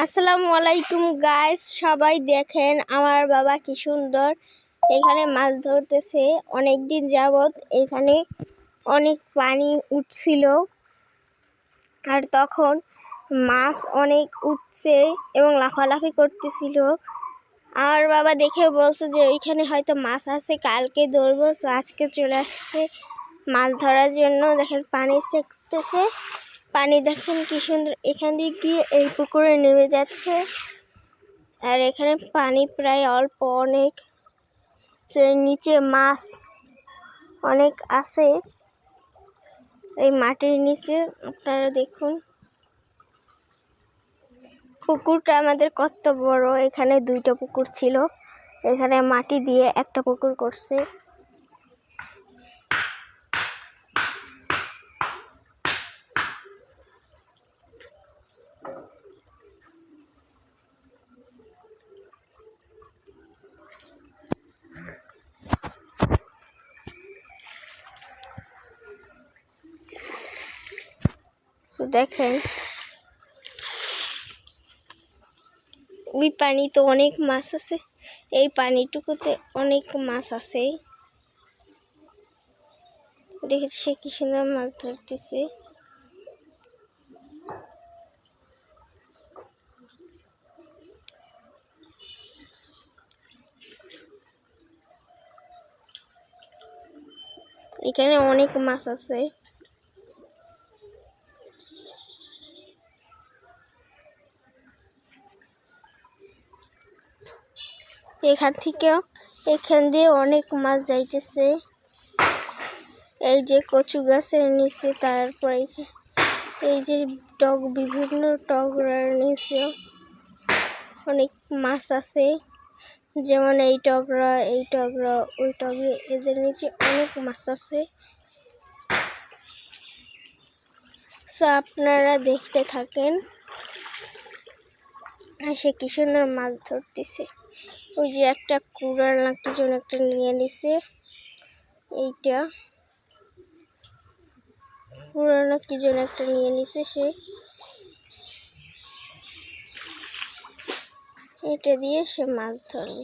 আসসালামু আলাইকুম গাইস, সবাই দেখেন আমার বাবা কি সুন্দর এখানে মাছ ধরতেছে। অনেক দিন যাবত এখানে অনেক পানি উঠছিল আর তখন মাছ অনেক উঠছে এবং লাফালাফি করতেছিল। আমার বাবা দেখে বলছে যে ওইখানে হয়তো মাছ আছে, কালকে ধরবো। আজকে চলে আসছে মাছ ধরার জন্য। দেখেন পানি সেকতেছে, পানি দেখেন কি সুন্দর এখান দিয়ে গিয়ে এই পুকুরে নেমে যাচ্ছে। আর এখানে পানি প্রায় অল্প, অনেক নিচে মাছ অনেক আছে এই মাটির নিচে। আপনারা দেখুন পুকুরটা আমাদের কত বড়। এখানে দুইটা পুকুর ছিল, এখানে মাটি দিয়ে একটা পুকুর করছে। দেখেন ওই পানি তো অনেক মাছ আছে, এই পানিটুকুতে অনেক মাছ আছে। দেখেন সে কি সুন্দর মাছ ধরতেছে। এখানে অনেক মাছ আছে। এখান দিয়ে অনেক মাছ যাইতেছে। এই যে কচু গাছের নিচে, তারপরে এই যে বিভিন্ন টগরার নিচে অনেক মাছ আছে। যেমন এই টগরা, ওই টগরা, এদের নিচে অনেক মাছ আছে। আপনারা দেখতে থাকেন। আর সে কি সুন্দর মাছ ধরতেছে। ওই যে একটা কুড়ার না কি যেন একটা নিয়ে নিছে, এইটা কুড়ার না কি যেন একটা নিয়ে নিছে সে, এটা দিয়ে সে মাছ ধরবে।